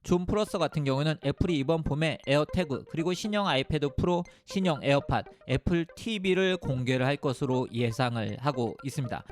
존 플러스 같은 경우는 애플이 이번 봄에 에어태그 그리고 신형 아이패드 프로, 신형 에어팟, 애플 TV를 공개를 할 것으로 예상을 하고 있습니다.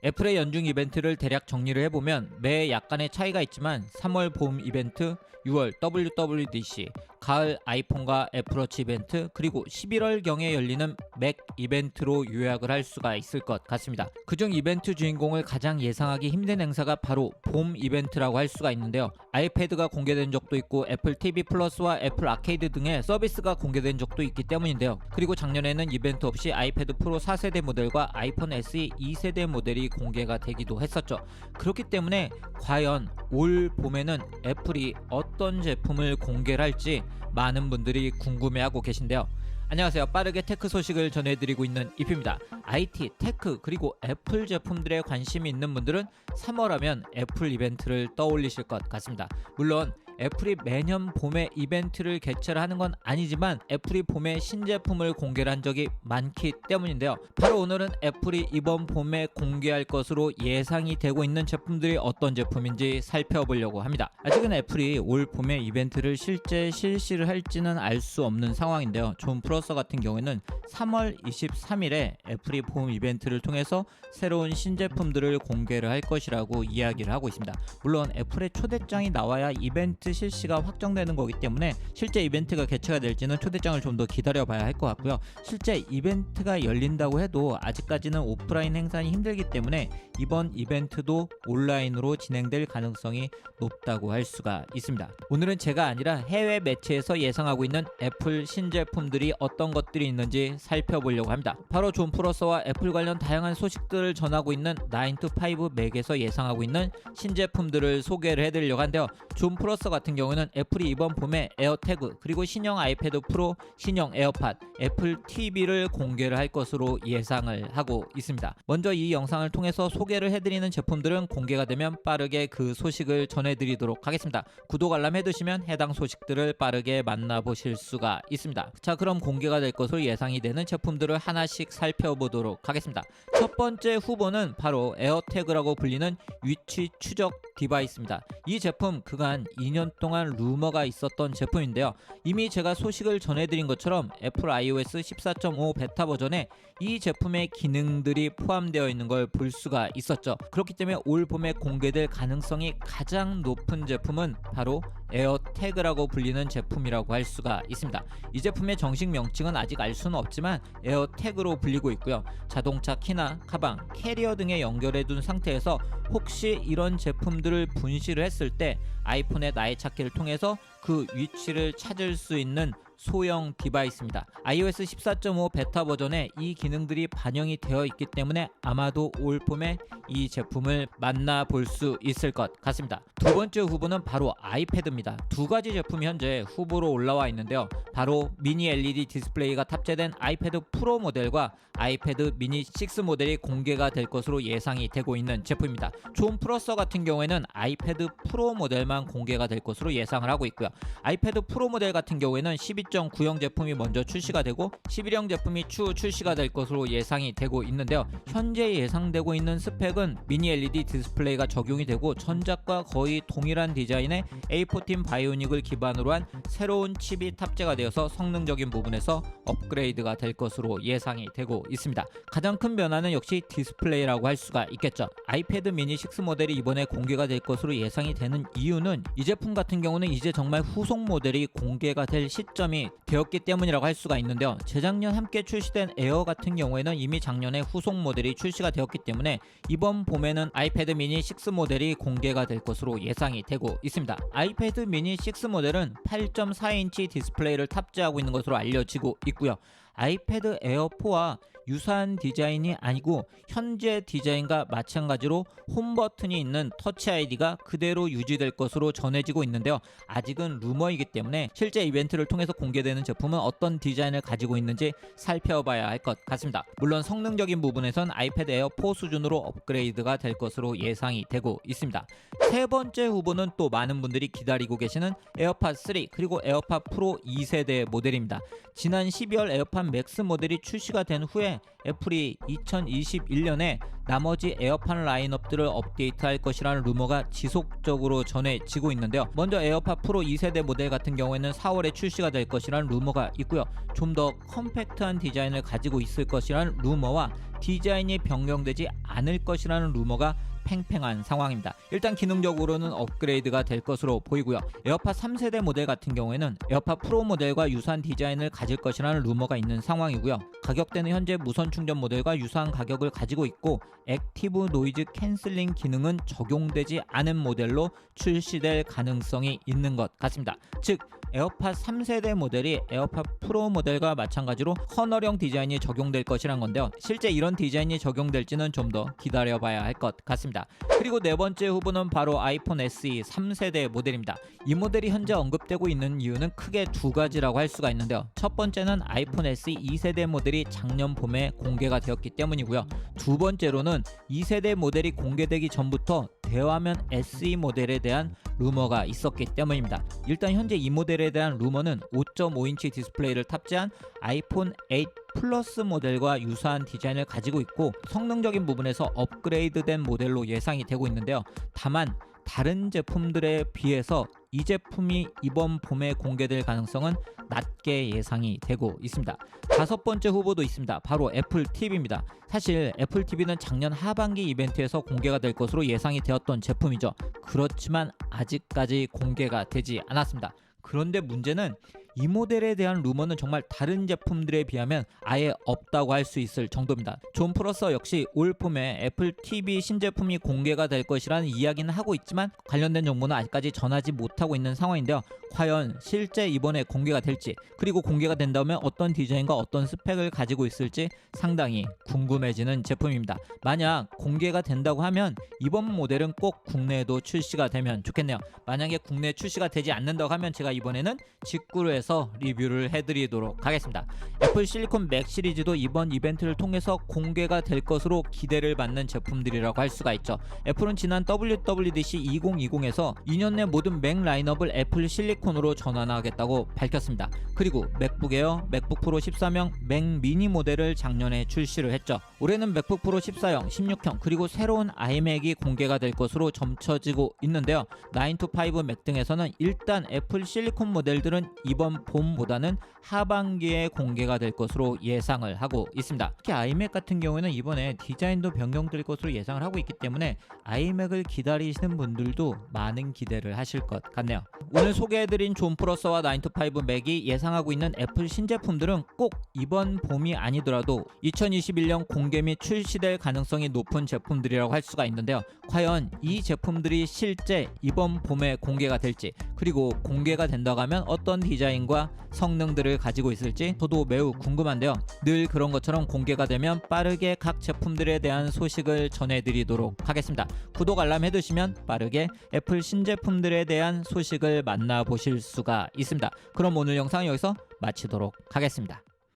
애플의 연중 이벤트를 대략 정리를 해보면 매 약간의 차이가 있지만 3월 봄 이벤트, 6월 WWDC, 가을 아이폰과 애플워치 이벤트, 그리고 11월경에 열리는 맥 이벤트로 요약을 할 수가 있을 것 같습니다. 그중 이벤트 주인공을 가장 예상하기 힘든 행사가 바로 봄 이벤트라고 할 수가 있는데요. 아이패드가 공개된 적도 있고 애플 TV 플러스와 애플 아케이드 등의 서비스가 공개된 적도 있기 때문인데요. 그리고 작년에는 이벤트 없이 아이패드 프로 4세대 모델과 아이폰 SE 2세대 모델이 공개가 되기도 했었죠. 그렇기 때문에 과연 올 봄에는 애플이 어떤 제품을 공개를 할지 많은 분들이 궁금해하고 계신데요. 안녕하세요. 빠르게 테크 소식을 전해드리고 있는 이프입니다. IT, 테크, 그리고 애플 제품들에 관심이 있는 분들은 3월하면 애플 이벤트를 떠올리실 것 같습니다. 물론 애플이 매년 봄에 이벤트를 개최를 하는 건 아니지만 애플이 봄에 신제품을 공개를 한 적이 많기 때문인데요. 바로 오늘은 애플이 이번 봄에 공개할 것으로 예상이 되고 있는 제품들이 어떤 제품인지 살펴보려고 합니다. 아직은 애플이 올 봄에 이벤트를 실제 실시를 할지는 알 수 없는 상황인데요. 존 플러스 같은 경우에는 3월 23일에 애플이 봄 이벤트를 통해서 새로운 신제품들을 공개를 할 것이라고 이야기를 하고 있습니다. 물론 애플의 초대장이 나와야 이벤트 실시가 확정되는 거기 때문에 실제 이벤트가 개최가 될지는 초대장을 좀 더 기다려봐야 할 것 같고요. 실제 이벤트가 열린다고 해도 아직까지는 오프라인 행사는 힘들기 때문에 이번 이벤트도 온라인으로 진행될 가능성이 높다고 할 수가 있습니다. 오늘은 제가 아니라 해외 매체에서 예상하고 있는 애플 신제품들이 어떤 것들이 있는지 살펴보려고 합니다. 바로 존 플러스와 애플 관련 다양한 소식들을 전하고 있는 9to5 맥에서 예상하고 있는 신제품들을 소개를 해드리려고 하는데요. 존 플러스 같은 경우는 애플이 이번 봄에 에어태그 그리고 신형 아이패드 프로, 신형 에어팟, 애플 TV를 공개를 할 것으로 예상을 하고 있습니다. 먼저 이 영상을 통해서 소개를 해드리는 제품들은 공개가 되면 빠르게 그 소식을 전해드리도록 하겠습니다. 구독 알람 해두시면 해당 소식들을 빠르게 만나보실 수가 있습니다. 자, 그럼 공개가 될 것으로 예상이 되는 제품들을 하나씩 살펴보도록 하겠습니다. 첫 번째 후보는 바로 에어태그라고 불리는 위치 추적 디바이스입니다. 이 제품 그간 2년 동안 루머가 있었던 제품인데요. 이미 제가 소식을 전해드린 것처럼 애플 iOS 14.5 베타 버전에 이 제품의 기능들이 포함되어 있는 걸 볼 수가 있었죠. 그렇기 때문에 올 봄에 공개될 가능성이 가장 높은 제품은 바로 에어태그라고 불리는 제품이라고 할 수가 있습니다. 이 제품의 정식 명칭은 아직 알 수는 없지만 에어태그로 불리고 있고요. 자동차 키나 가방, 캐리어 등에 연결해 둔 상태에서 혹시 이런 제품들을 분실을 했을 때 아이폰의 나의 찾기를 통해서 그 위치를 찾을 수 있는 소형 디바이스입니다. iOS 14.5 베타 버전에 이 기능들이 반영이 되어 있기 때문에 아마도 올 봄에 이 제품을 만나볼 수 있을 것 같습니다. 두 번째 후보는 바로 아이패드입니다. 두 가지 제품이 현재 후보로 올라와 있는데요. 바로 미니 LED 디스플레이가 탑재된 아이패드 프로 모델과 아이패드 미니 6 모델이 공개가 될 것으로 예상이 되고 있는 제품입니다. 존 플러스 같은 경우에는 아이패드 프로 모델만 공개가 될 것으로 예상을 하고 있고요. 아이패드 프로 모델 같은 경우에는 12.9형 제품이 먼저 출시가 되고 11형 제품이 추후 출시가 될 것으로 예상이 되고 있는데요. 현재 예상되고 있는 스펙은 미니 LED 디스플레이가 적용이 되고 전작과 거의 동일한 디자인의 A14 바이오닉을 기반으로 한 새로운 칩이 탑재가 되어서 성능적인 부분에서 업그레이드가 될 것으로 예상이 되고 있습니다. 가장 큰 변화는 역시 디스플레이라고 할 수가 있겠죠. 아이패드 미니 6 모델이 이번에 공개가 될 것으로 예상이 되는 이유는 이 제품 같은 경우는 이제 정말 후속 모델이 공개가 될 시점이 되었기 때문이라고 할 수가 있는데요. 재작년 함께 출시된 에어 같은 경우에는 이미 작년에 후속 모델이 출시가 되었기 때문에 이번 봄에는 아이패드 미니 6 모델이 공개가 될 것으로 예상이 되고 있습니다. 아이패드 미니 6 모델은 8.4인치 디스플레이를 탑재하고 있는 것으로 알려지고 있고요. 아이패드 에어 4와 유사한 디자인이 아니고 현재 디자인과 마찬가지로 홈 버튼이 있는 터치 아이디가 그대로 유지될 것으로 전해지고 있는데요. 아직은 루머이기 때문에 실제 이벤트를 통해서 공개되는 제품은 어떤 디자인을 가지고 있는지 살펴봐야 할 것 같습니다. 물론 성능적인 부분에선 아이패드 에어 4 수준으로 업그레이드가 될 것으로 예상이 되고 있습니다. 세 번째 후보는 또 많은 분들이 기다리고 계시는 에어팟 3 그리고 에어팟 프로 2세대 모델입니다. 지난 12월 에어팟 맥스 모델이 출시가 된 후에 때문에 애플이 2021년에 나머지 에어팟 라인업들을 업데이트할 것이라는 루머가 지속적으로 전해지고 있는데요. 먼저 에어팟 프로 2세대 모델 같은 경우에는 4월에 출시가 될 것이라는 루머가 있고요. 좀 더 컴팩트한 디자인을 가지고 있을 것이라는 루머와 디자인이 변경되지 않을 것이라는 루머가 팽팽한 상황입니다. 일단 기능적으로는 업그레이드가 될 것으로 보이고요. 에어팟 3세대 모델 같은 경우에는 에어팟 프로 모델과 유사한 디자인을 가질 것이라는 루머가 있는 상황이고요. 가격대는 현재 무선 충전 모델과 유사한 가격을 가지고 있고 액티브 노이즈 캔슬링 기능은 적용되지 않은 모델로 출시될 가능성이 있는 것 같습니다. 즉 에어팟 3세대 모델이 에어팟 프로 모델과 마찬가지로 커널형 디자인이 적용될 것이란 건데요. 실제 이런 디자인이 적용될지는 좀 더 기다려봐야 할 것 같습니다. 그리고 네 번째 후보는 바로 아이폰 SE 3세대 모델입니다. 이 모델이 현재 언급되고 있는 이유는 크게 두 가지라고 할 수가 있는데요. 첫 번째는 아이폰 SE 2세대 모델이 작년 봄에 공개가 되었기 때문이고요. 두 번째로는 2세대 모델이 공개되기 전부터 대화면 SE 모델에 대한 루머가 있었기 때문입니다. 일단 현재 이 모델에 대한 루머는 5.5인치 디스플레이를 탑재한 아이폰 8 플러스 모델과 유사한 디자인을 가지고 있고 성능적인 부분에서 업그레이드된 모델로 예상이 되고 있는데요. 다만 다른 제품들에 비해서 이 제품이 이번 봄에 공개될 가능성은 낮게 예상이 되고 있습니다. 다섯 번째 후보도 있습니다. 바로 애플 TV입니다. 사실 애플 TV는 작년 하반기 이벤트에서 공개가 될 것으로 예상이 되었던 제품이죠. 그렇지만 아직까지 공개가 되지 않았습니다. 그런데 문제는 이 모델에 대한 루머는 정말 다른 제품들에 비하면 아예 없다고 할 수 있을 정도입니다. 존 프로서 역시 올 봄에 애플 TV 신제품이 공개가 될 것이라는 이야기는 하고 있지만 관련된 정보는 아직까지 전하지 못하고 있는 상황인데요. 과연 실제 이번에 공개가 될지, 그리고 공개가 된다면 어떤 디자인과 어떤 스펙을 가지고 있을지 상당히 궁금해지는 제품입니다. 만약 공개가 된다고 하면 이번 모델은 꼭 국내에도 출시가 되면 좋겠네요. 만약에 국내에 출시가 되지 않는다고 하면 제가 이번에는 직구로 해서 리뷰를 해드리도록 하겠습니다. 애플 실리콘 맥 시리즈도 이번 이벤트를 통해서 공개가 될 것으로 기대를 받는 제품들이라고 할 수가 있죠. 애플은 지난 WWDC 2020에서 2년 내 모든 맥 라인업을 애플 실리콘으로 전환하겠다고 밝혔습니다. 그리고 맥북 에어, 맥북 프로 13형, 맥 미니 모델을 작년에 출시를 했죠. 올해는 맥북 프로 14형, 16형, 그리고 새로운 아이맥이 공개가 될 것으로 점쳐지고 있는데요. 9to5 맥 등에서는 일단 애플 실리콘 모델들은 이번 봄보다는 하반기에 공개가 될 것으로 예상을 하고 있습니다. 특히 아이맥 같은 경우에는 이번에 디자인도 변경될 것으로 예상을 하고 있기 때문에 아이맥을 기다리시는 분들도 많은 기대를 하실 것 같네요. 오늘 소개해드린 존 프로서와 9to5 맥이 예상하고 있는 애플 신제품들은 꼭 이번 봄이 아니더라도 2021년 공개 및 출시될 가능성이 높은 제품들이라고 할 수가 있는데요. 과연 이 제품들이 실제 이번 봄에 공개가 될지, 그리고 공개가 된다고 하면 어떤 디자인과 성능들을 가지고 있을지 저도 매우 궁금한데요. 늘 그런 것처럼 공개가 되면 빠르게 각 제품들에 대한 소식을 전해드리도록 하겠습니다. 구독 알람 해두시면 빠르게 애플 신제품들에 대한 소식을 만나보실 수가 있습니다. 그럼 오늘 영상 여기서 마치도록 하겠습니다.